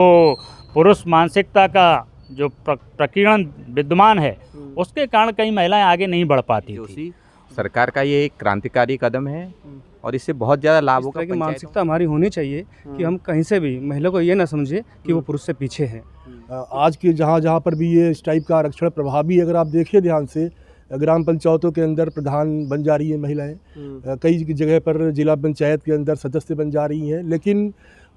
तो पुरुष मानसिकता का जो प्रकीर्णन विद्यमान है उसके कारण कई महिलाएं आगे नहीं बढ़ पाती थी। सरकार का ये एक क्रांतिकारी कदम है और इससे बहुत ज़्यादा लाभ होगा। की मानसिकता हमारी होनी चाहिए कि हम कहीं से भी महिला को ये ना समझे कि वो पुरुष से पीछे है। आज के जहाँ पर भी ये इस टाइप का आरक्षण प्रभावी, अगर आप देखिए ध्यान से, ग्राम पंचायतों के अंदर प्रधान बन जा रही है महिलाएं, कई जगह पर जिला पंचायत के अंदर सदस्य बन जा रही हैं, लेकिन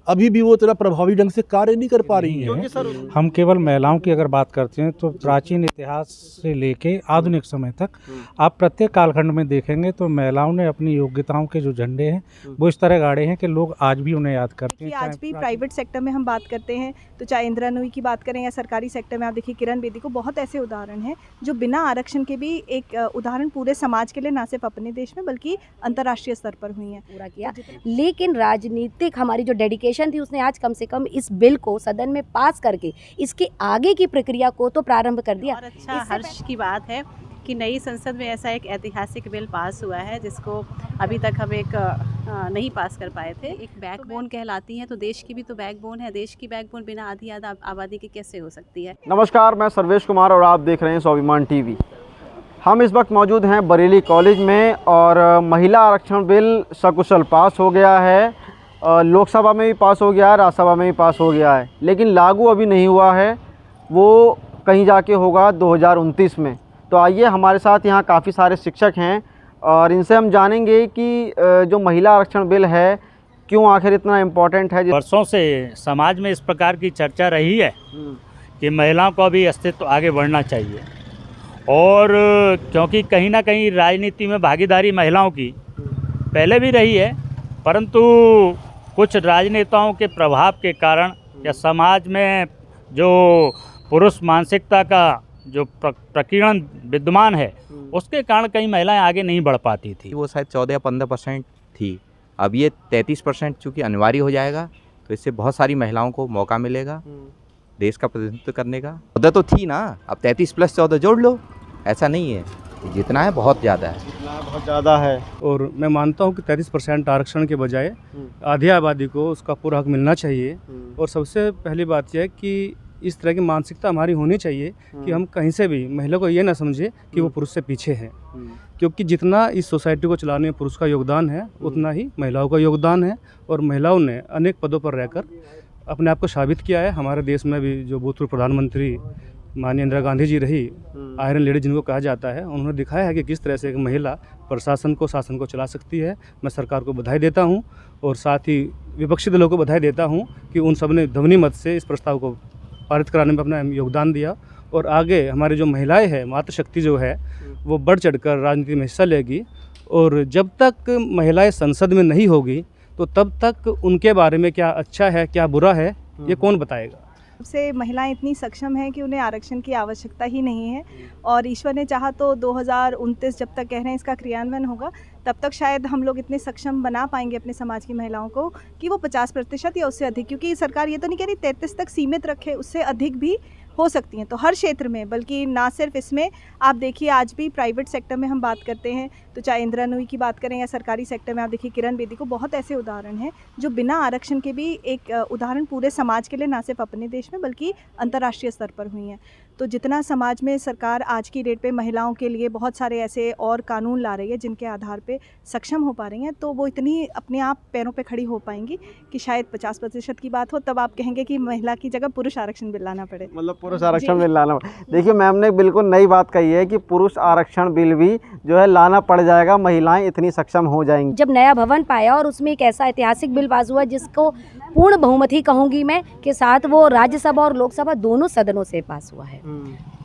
अभी भी वो तरह प्रभावी ढंग से कार्य नहीं कर पा रही हैं। हम केवल महिलाओं की अगर बात करते हैं तो प्राचीन इतिहास से लेके आधुनिक समय तक आप प्रत्येक कालखंड में देखेंगे तो महिलाओं ने अपनी योग्यताओं के जो झंडे हैं वो इस तरह गाड़े हैं कि लोग आज भी उन्हें याद करते हैं। आज भी प्राइवेट सेक्टर में हम बात करते हैं तो चाहे इंदिरा नूई की बात करें या सरकारी सेक्टर में आप देखिए किरण बेदी को, बहुत ऐसे उदाहरण हैं जो बिना आरक्षण के भी एक उदाहरण पूरे समाज के लिए ना सिर्फ अपने देश में बल्कि अंतर्राष्ट्रीय स्तर पर हुई हैं। पूरा किया, लेकिन राजनीतिक हमारी जो डेडिकेशन थी उसने आज कम से कम इस बिल को सदन में पास करके इसके आगे की प्रक्रिया को तो प्रारंभ कर दिया। और अच्छा हर्ष की बात है कि नई संसद में ऐसा एक ऐतिहासिक बिल पास हुआ है जिसको अभी तक हम नहीं पास कर पाए थे। एक बैकबोन कहलाती है तो देश की भी तो बैकबोन है। देश की बैकबोन बिना आधी आबादी की कैसे हो सकती है। नमस्कार, मैं सर्वेश कुमार और आप देख रहे हैं स्वाभिमान टीवी। हम इस वक्त मौजूद हैं बरेली कॉलेज में और महिला आरक्षण बिल सकुशल पास हो गया है। लोकसभा में भी पास हो गया है, राज्यसभा में भी पास हो गया है, लेकिन लागू अभी नहीं हुआ है, वो कहीं जाके होगा 2029 में। तो आइए, हमारे साथ यहाँ काफ़ी सारे शिक्षक हैं और इनसे हम जानेंगे कि जो महिला आरक्षण बिल है क्यों आखिर इतना इम्पोर्टेंट है। वर्षों से समाज में इस प्रकार की चर्चा रही है कि महिलाओं को भी अस्तित्व आगे बढ़ना चाहिए और क्योंकि कहीं ना कहीं राजनीति में भागीदारी महिलाओं की पहले भी रही है, परंतु कुछ राजनेताओं के प्रभाव के कारण या समाज में जो पुरुष मानसिकता का जो प्रकीर्णन विद्यमान है उसके कारण कई महिलाएं आगे नहीं बढ़ पाती थी। वो शायद 14 या 15% थी, अब ये 33% चूँकि अनिवार्य हो जाएगा तो इससे बहुत सारी महिलाओं को मौका मिलेगा देश का प्रतिनिधित्व करने का। 14 तो थी ना, अब 33 + 14 जोड़ लो, ऐसा नहीं है, जितना है बहुत ज़्यादा है, बहुत ज़्यादा है। और मैं मानता हूँ कि 33% आरक्षण के बजाय आधी आबादी को उसका पूरा हक मिलना चाहिए। और सबसे पहली बात यह है कि इस तरह की मानसिकता हमारी होनी चाहिए कि हम कहीं से भी महिला को ये ना समझे कि वो पुरुष से पीछे है, क्योंकि जितना इस सोसाइटी को चलाने में पुरुष का योगदान है उतना ही महिलाओं का योगदान है। और महिलाओं ने अनेक पदों पर रहकर अपने आप को साबित किया है। हमारे देश में भी जो भूतपूर्व प्रधानमंत्री माननीय इंदिरा गांधी जी रही, आयरन लेडी जिनको कहा जाता है, उन्होंने दिखाया है कि किस तरह से एक महिला प्रशासन को, शासन को चला सकती है। मैं सरकार को बधाई देता हूं और साथ ही विपक्षी दलों को बधाई देता हूं कि उन सब ने ध्वनि मत से इस प्रस्ताव को पारित कराने में अपना योगदान दिया। और आगे हमारी जो महिलाएं हैं, मातृशक्ति जो है, वो बढ़ चढ़कर राजनीति में हिस्सा लेगी। और जब तक महिलाएँ संसद में नहीं होगी तो तब तक उनके बारे में क्या अच्छा है क्या बुरा है ये कौन बताएगा। से महिलाएं इतनी सक्षम हैं कि उन्हें आरक्षण की आवश्यकता ही नहीं है। और ईश्वर ने चाहा तो 2029 जब तक कह रहे हैं इसका क्रियान्वयन होगा, तब तक शायद हम लोग इतने सक्षम बना पाएंगे अपने समाज की महिलाओं को कि वो 50% या उससे अधिक, क्योंकि सरकार ये तो नहीं कह रही 33 तक सीमित रखे, उससे अधिक भी हो सकती हैं। तो हर क्षेत्र में, बल्कि ना सिर्फ इसमें, आप देखिए आज भी प्राइवेट सेक्टर में हम बात करते हैं तो चाहे इंदिरा नूई की बात करें या सरकारी सेक्टर में आप देखिए किरण बेदी को, बहुत ऐसे उदाहरण हैं जो बिना आरक्षण के भी एक उदाहरण पूरे समाज के लिए ना सिर्फ अपने देश में बल्कि अंतर्राष्ट्रीय स्तर पर हुई हैं। तो जितना समाज में सरकार आज की डेट पे महिलाओं के लिए बहुत सारे ऐसे और कानून ला रही है जिनके आधार पे सक्षम हो पा रही हैं, तो वो इतनी अपने आप पैरों पे खड़ी हो पाएंगी कि शायद 50% की बात हो तब आप कहेंगे कि महिला की जगह पुरुष आरक्षण बिल लाना पड़े। मतलब पुरुष आरक्षण बिल लाना। देखिए, मैम ने बिल्कुल नई बात कही है कि पुरुष आरक्षण बिल भी जो है लाना पड़ जाएगा, महिलाएं इतनी सक्षम हो जाएंगी। जब नया भवन पाया और उसमें एक ऐसा ऐतिहासिक बिल पास हुआ जिसको पूर्ण बहुमत ही कहूँगी मैं, के साथ वो राज्यसभा और लोकसभा दोनों सदनों से पास हुआ है,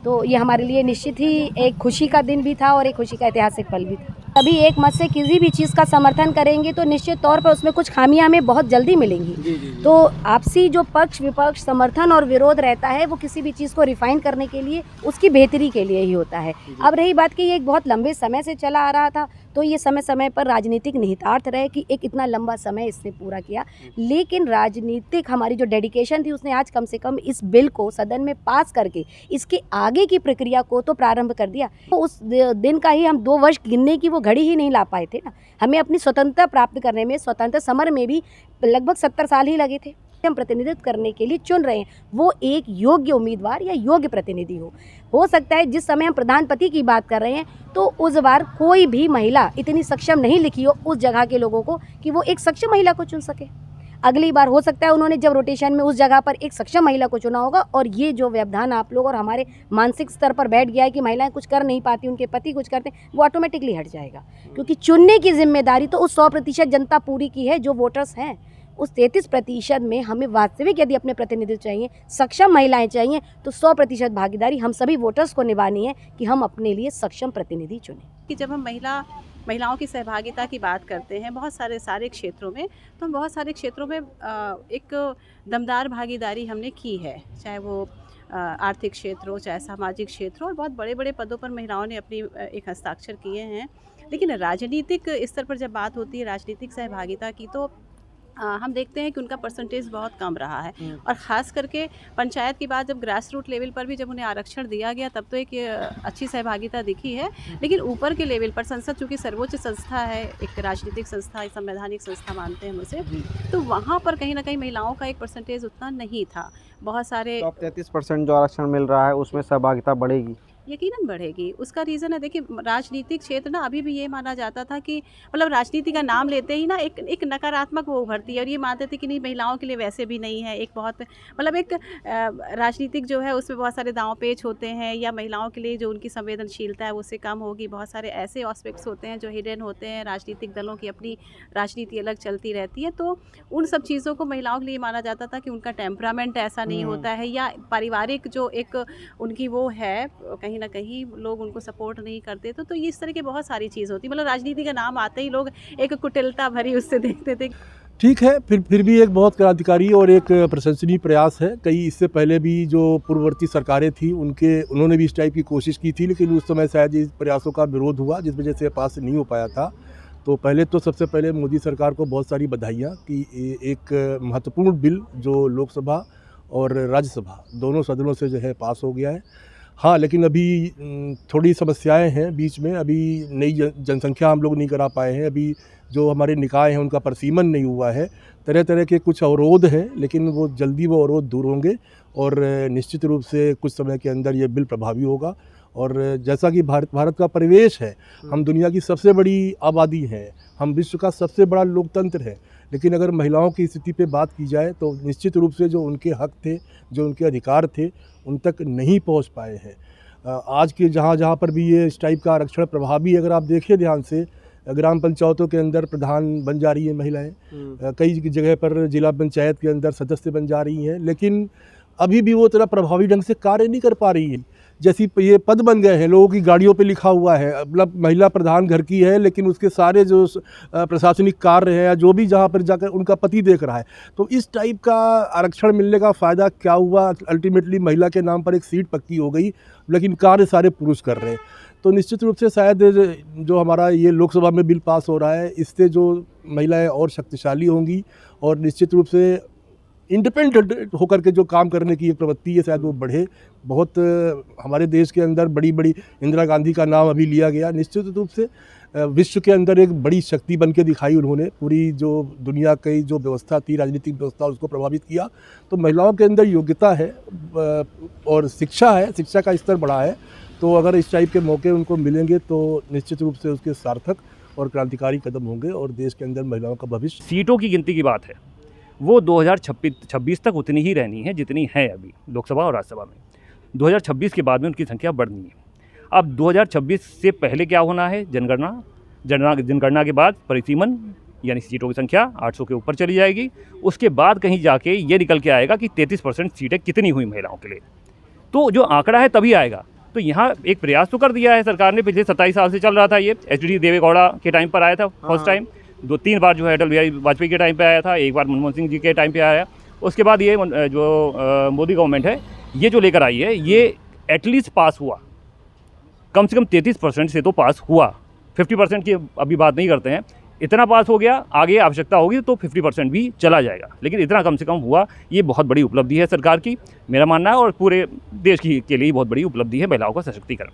तो ये हमारे लिए निश्चित ही एक खुशी का दिन भी था और एक खुशी का ऐतिहासिक पल भी था। तभी एक मत से किसी भी चीज़ का समर्थन करेंगे तो निश्चित तौर पर उसमें कुछ खामियां हमें बहुत जल्दी मिलेंगी। तो आपसी जो पक्ष विपक्ष, समर्थन और विरोध रहता है वो किसी भी चीज़ को रिफाइन करने के लिए, उसकी बेहतरी के लिए ही होता है। अब रही बात कि ये एक बहुत लंबे समय से चला आ रहा था, तो ये समय समय पर राजनीतिक निहितार्थ रहे कि एक इतना लंबा समय इसने पूरा किया, लेकिन राजनीतिक हमारी जो डेडिकेशन थी उसने आज कम से कम इस बिल को सदन में पास करके इसके आगे की प्रक्रिया को तो प्रारंभ कर दिया। तो उस दिन का ही हम 2 वर्ष गिनने की वो घड़ी ही नहीं ला पाए थे ना। हमें अपनी स्वतंत्रता प्राप्त करने में, स्वतंत्र समर में भी लगभग 70 साल ही लगे थे। हम प्रतिनिधित्व करने के लिए चुन रहे हैं वो एक योग्य उम्मीदवार या योग्य प्रतिनिधि हो सकता है जिस समय हम प्रधानपति की बात कर रहे हैं तो उस बार कोई भी महिला इतनी सक्षम नहीं लिखी हो उस जगह के लोगों को कि वो एक सक्षम महिला को चुन सके। अगली बार हो सकता है उन्होंने जब रोटेशन में उस जगह पर एक सक्षम महिला को चुना होगा और ये जो व्यवधान आप लोग और हमारे मानसिक स्तर पर बैठ गया है कि महिलाएं कुछ कर नहीं पाती, उनके पति कुछ करते हैं, वो ऑटोमेटिकली हट जाएगा। क्योंकि चुनने की जिम्मेदारी तो उस 100% जनता पूरी की है जो वोटर्स हैं। उस 33% में हमें वास्तविक यदि अपने प्रतिनिधित्व चाहिए, सक्षम महिलाएं चाहिए, तो 100% भागीदारी हम सभी वोटर्स को निभानी है कि हम अपने लिए सक्षम प्रतिनिधि चुनें। कि जब हम महिलाओं की सहभागिता की बात करते हैं बहुत सारे क्षेत्रों में, तो हम बहुत सारे क्षेत्रों में एक दमदार भागीदारी हमने की है, चाहे वो आर्थिक क्षेत्र हो, चाहे सामाजिक क्षेत्र हो, और बहुत बड़े बड़े पदों पर महिलाओं ने अपनी एक हस्ताक्षर किए हैं। लेकिन राजनीतिक स्तर पर जब बात होती है राजनीतिक सहभागिता की, तो हम देखते हैं कि उनका परसेंटेज बहुत कम रहा है। और ख़ास करके पंचायत की बात जब ग्रास रूट लेवल पर भी जब उन्हें आरक्षण दिया गया तब तो एक अच्छी सहभागिता दिखी है। लेकिन ऊपर के लेवल पर संसद चूँकि सर्वोच्च संस्था है, एक राजनीतिक संस्था, एक संवैधानिक संस्था मानते हैं हम उसे, तो वहाँ पर कहीं ना कहीं महिलाओं का एक परसेंटेज उतना नहीं था। बहुत सारे 33% जो आरक्षण मिल रहा है उसमें सहभागिता बढ़ेगी, यकीनन बढ़ेगी। उसका रीज़न है, देखिए राजनीतिक क्षेत्र ना अभी भी ये माना जाता था कि मतलब राजनीति का नाम लेते ही ना एक नकारात्मक वो उभरती है, और ये मानते थे कि नहीं महिलाओं के लिए वैसे भी नहीं है, एक बहुत मतलब एक राजनीतिक जो है उसमें बहुत सारे दांव पेच होते हैं, या महिलाओं के लिए जो उनकी संवेदनशीलता है उससे कम होगी। बहुत सारे ऐसे एस्पेक्ट्स होते हैं जो हिडन होते हैं, राजनीतिक दलों की अपनी राजनीति अलग चलती रहती है, तो उन सब चीज़ों को महिलाओं के लिए माना जाता था कि उनका टेम्परामेंट ऐसा नहीं होता है, या पारिवारिक जो एक उनकी वो है कहीं ना कहीं लोग उनको सपोर्ट नहीं करते। तो ये इस तरह की बहुत सारी चीज़ होती, मतलब राजनीति का नाम आते ही लोग एक कुटिलता भरी उससे देखते थे। ठीक है, फिर भी एक बहुत क्रांतिकारी और एक प्रशंसनीय प्रयास है। कई इससे पहले भी जो पूर्ववर्ती सरकारें थी उन्होंने भी इस टाइप की कोशिश की थी, लेकिन उस समय शायद इस प्रयासों का विरोध हुआ जिस वजह से पास नहीं हो पाया था। तो सबसे पहले मोदी सरकार को बहुत सारी बधाइयाँ कि एक महत्वपूर्ण बिल जो लोकसभा और राज्यसभा दोनों सदनों से जो है पास हो गया है। हाँ, लेकिन अभी थोड़ी समस्याएं हैं बीच में, अभी नई जनसंख्या हम लोग नहीं करा पाए हैं, अभी जो हमारे निकाय हैं उनका परिसीमन नहीं हुआ है, तरह तरह के कुछ अवरोध हैं, लेकिन वो जल्दी वो अवरोध दूर होंगे और निश्चित रूप से कुछ समय के अंदर ये बिल प्रभावी होगा। और जैसा कि भारत का परिवेश है, हम दुनिया की सबसे बड़ी आबादी है, हम विश्व का सबसे बड़ा लोकतंत्र है, लेकिन अगर महिलाओं की स्थिति पे बात की जाए तो निश्चित रूप से जो उनके हक थे, जो उनके अधिकार थे, उन तक नहीं पहुंच पाए हैं। आज के जहाँ पर भी ये इस टाइप का आरक्षण प्रभावी, अगर आप देखिए ध्यान से, ग्राम पंचायतों के अंदर प्रधान बन जा रही हैं महिलाएं, कई जगह पर जिला पंचायत के अंदर सदस्य बन जा रही हैं, लेकिन अभी भी वो तरह प्रभावी ढंग से कार्य नहीं कर पा रही है। जैसी ये पद बन गए हैं, लोगों की गाड़ियों पे लिखा हुआ है, मतलब महिला प्रधान घर की है, लेकिन उसके सारे जो प्रशासनिक कार्य है या जो भी जहाँ पर जाकर उनका पति देख रहा है। तो इस टाइप का आरक्षण मिलने का फ़ायदा क्या हुआ? अल्टीमेटली महिला के नाम पर एक सीट पक्की हो गई, लेकिन कार्य सारे पुरुष कर रहे हैं। तो निश्चित रूप से शायद जो हमारा ये लोकसभा में बिल पास हो रहा है, इससे जो महिलाएँ और शक्तिशाली होंगी और निश्चित रूप से इंडिपेंडेंट होकर के जो काम करने की एक प्रवृत्ति है शायद वो बढ़े। बहुत हमारे देश के अंदर बड़ी इंदिरा गांधी का नाम अभी लिया गया, निश्चित रूप से विश्व के अंदर एक बड़ी शक्ति बन के दिखाई उन्होंने, पूरी जो दुनिया की जो व्यवस्था थी, राजनीतिक व्यवस्था, उसको प्रभावित किया। तो महिलाओं के अंदर योग्यता है और शिक्षा है, शिक्षा का स्तर बढ़ा है, तो अगर इस टाइप के मौके उनको मिलेंगे तो निश्चित रूप से उसके सार्थक और क्रांतिकारी कदम होंगे और देश के अंदर महिलाओं का भविष्य। सीटों की गिनती की बात है, वो 2026 तक उतनी ही रहनी है जितनी है अभी लोकसभा और राज्यसभा में। 2026 के बाद में उनकी संख्या बढ़नी है। अब 2026 से पहले क्या होना है? जनगणना के बाद परिसीमन, यानी सीटों की संख्या 800 के ऊपर चली जाएगी। उसके बाद कहीं जाके ये निकल के आएगा कि 33% सीटें कितनी हुई महिलाओं के लिए, तो जो आंकड़ा है तभी आएगा। तो यहाँ एक प्रयास तो कर दिया है सरकार ने, पिछले 27 साल से चल रहा था ये। एच.डी. देवेगौड़ा के टाइम पर आया था फर्स्ट टाइम, 2-3 बार जो है अटल बिहारी वाजपेयी के टाइम पे आया था, एक बार मनमोहन सिंह जी के टाइम पे आया। उसके बाद ये जो मोदी गवर्नमेंट है ये जो लेकर आई है, ये एटलीस्ट पास हुआ, कम से कम 33% से तो पास हुआ। 50% की अभी बात नहीं करते हैं, इतना पास हो गया। आगे आवश्यकता होगी तो 50% भी चला जाएगा, लेकिन इतना कम से कम हुआ। ये बहुत बड़ी उपलब्धि है सरकार की, मेरा मानना है, और पूरे देश की के लिए बहुत बड़ी उपलब्धि है महिलाओं का सशक्तिकरण।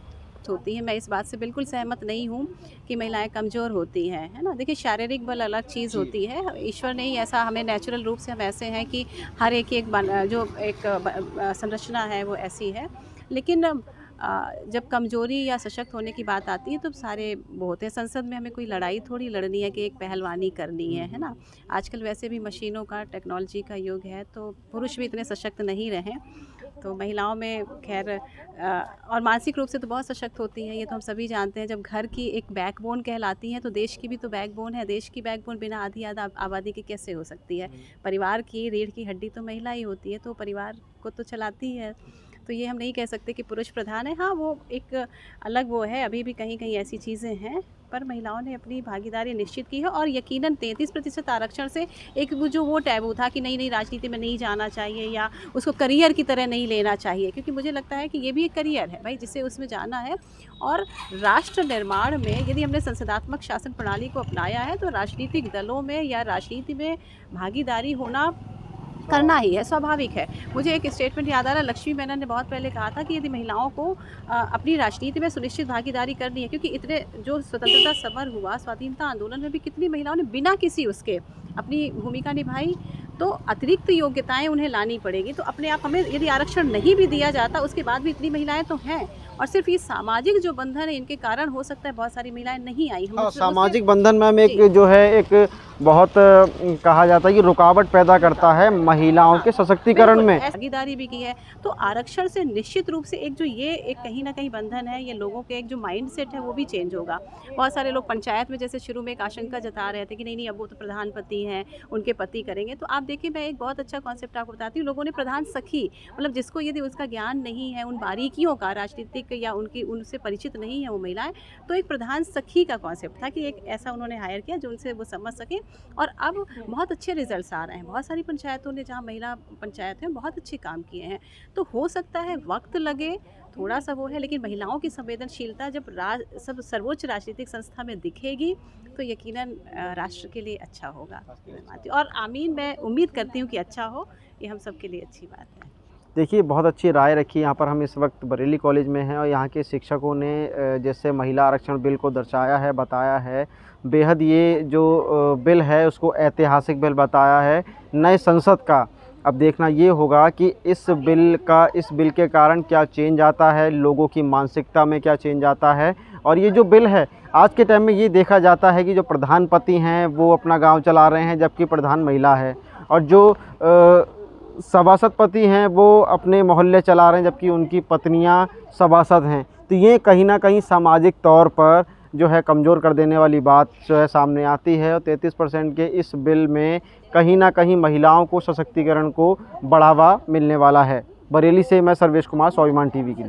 सशक्त होती हैं। मैं इस बात से बिल्कुल सहमत नहीं हूँ कि महिलाएं कमज़ोर होती हैं, है ना। देखिए, शारीरिक बल अलग चीज़ होती है, ईश्वर ने ही ऐसा हमें नेचुरल रूप से हम ऐसे हैं कि हर एक जो एक संरचना है वो ऐसी है। लेकिन जब कमज़ोरी या सशक्त होने की बात आती है तो सारे वो होते हैं। संसद में हमें कोई लड़ाई थोड़ी लड़नी है कि एक पहलवानी करनी है ना। आजकल वैसे भी मशीनों का, टेक्नोलॉजी का युग है, तो पुरुष भी इतने सशक्त नहीं रहे। तो महिलाओं में खैर और मानसिक रूप से तो बहुत सशक्त होती हैं, ये तो हम सभी जानते हैं। जब घर की एक बैकबोन कहलाती हैं तो देश की भी तो बैकबोन है। देश की बैकबोन बिना आधी आबादी के कैसे हो सकती है। परिवार की रीढ़ की हड्डी तो महिला ही होती है, तो परिवार को तो चलाती है। तो ये हम नहीं कह सकते कि पुरुष प्रधान है। हाँ, वो एक अलग वो है, अभी भी कहीं कहीं ऐसी चीज़ें हैं, पर महिलाओं ने अपनी भागीदारी निश्चित की है। और यकीनन 33% आरक्षण से एक वो टैबू था कि नहीं राजनीति में नहीं जाना चाहिए या उसको करियर की तरह नहीं लेना चाहिए, क्योंकि मुझे लगता है कि ये भी एक करियर है भाई, जिसे उसमें जाना है। और राष्ट्र निर्माण में यदि हमने संसदात्मक शासन प्रणाली को अपनाया है तो राजनीतिक दलों में या राजनीति में भागीदारी होना करना ही है, स्वाभाविक है। मुझे एक स्टेटमेंट याद आ रहा है, लक्ष्मी मेनन ने बहुत पहले कहा था कि यदि महिलाओं को अपनी राजनीति में सुनिश्चित भागीदारी करनी है, क्योंकि इतने जो स्वतंत्रता समर हुआ, स्वाधीनता आंदोलन में भी कितनी महिलाओं ने बिना किसी उसके अपनी भूमिका निभाई, तो अतिरिक्त योग्यताएं उन्हें लानी पड़ेगी। तो अपने आप हमें यदि आरक्षण नहीं भी दिया जाता, उसके बाद भी इतनी महिलाएं तो हैं। और सिर्फ ये सामाजिक जो बंधन है, इनके कारण हो सकता है बहुत सारी महिलाएं नहीं आई। हाँ, सामाजिक बंधन में एक जो है एक बहुत कहा जाता है कि रुकावट पैदा करता है महिलाओं के सशक्तिकरण में। भागीदारी भी की है, तो आरक्षण से निश्चित रूप से एक जो ये एक कहीं ना कहीं बंधन है, ये लोगों के एक जो माइंड सेट है वो भी चेंज होगा। बहुत सारे लोग पंचायत में जैसे शुरू में एक आशंका जता रहे थे कि नहीं अब वो तो प्रधान पति हैं, उनके पति करेंगे। तो आप देखिए, मैं एक बहुत अच्छा कॉन्सेप्ट आपको बताती हूँ। लोगों ने प्रधान सखी, मतलब जिसको यदि उसका ज्ञान नहीं है उन बारीकियों का, राजनीतिक या उनसे परिचित नहीं है वो महिलाएं, तो एक प्रधान सखी का कॉन्सेप्ट था कि एक ऐसा उन्होंने हायर किया जो उनसे वो समझ सके। और अब बहुत अच्छे रिजल्ट्स आ रहे हैं। बहुत सारी पंचायतों ने, जहाँ महिला पंचायत हैं, बहुत अच्छे काम किए हैं। तो हो सकता है वक्त लगे, थोड़ा सा वो है, लेकिन महिलाओं की संवेदनशीलता जब सब सर्वोच्च राजनीतिक संस्था में दिखेगी तो यकीनन राष्ट्र के लिए अच्छा होगा। और आमीन, मैं उम्मीद करती हूँ कि अच्छा हो, ये हम सब के लिए अच्छी बात है। देखिए, बहुत अच्छी राय रखी। यहाँ पर हम इस वक्त बरेली कॉलेज में हैं और यहाँ के शिक्षकों ने जैसे महिला आरक्षण बिल को दर्शाया है, बताया है, बेहद ये जो बिल है उसको ऐतिहासिक बिल बताया है नए संसद का। अब देखना ये होगा कि इस बिल के कारण क्या चेंज आता है, लोगों की मानसिकता में क्या चेंज आता है। और ये जो बिल है, आज के टाइम में ये देखा जाता है कि जो प्रधानपति हैं वो अपना गाँव चला रहे हैं, जबकि प्रधान महिला है, और जो सभासद पति हैं वो अपने मोहल्ले चला रहे हैं, जबकि उनकी पत्नियां सभासद हैं। तो ये कहीं ना कहीं सामाजिक तौर पर जो है कमज़ोर कर देने वाली बात जो है सामने आती है। और 33% के इस बिल में कहीं ना कहीं महिलाओं को सशक्तिकरण को बढ़ावा मिलने वाला है। बरेली से मैं सर्वेश कुमार, स्वाभिमान टीवी के लिए।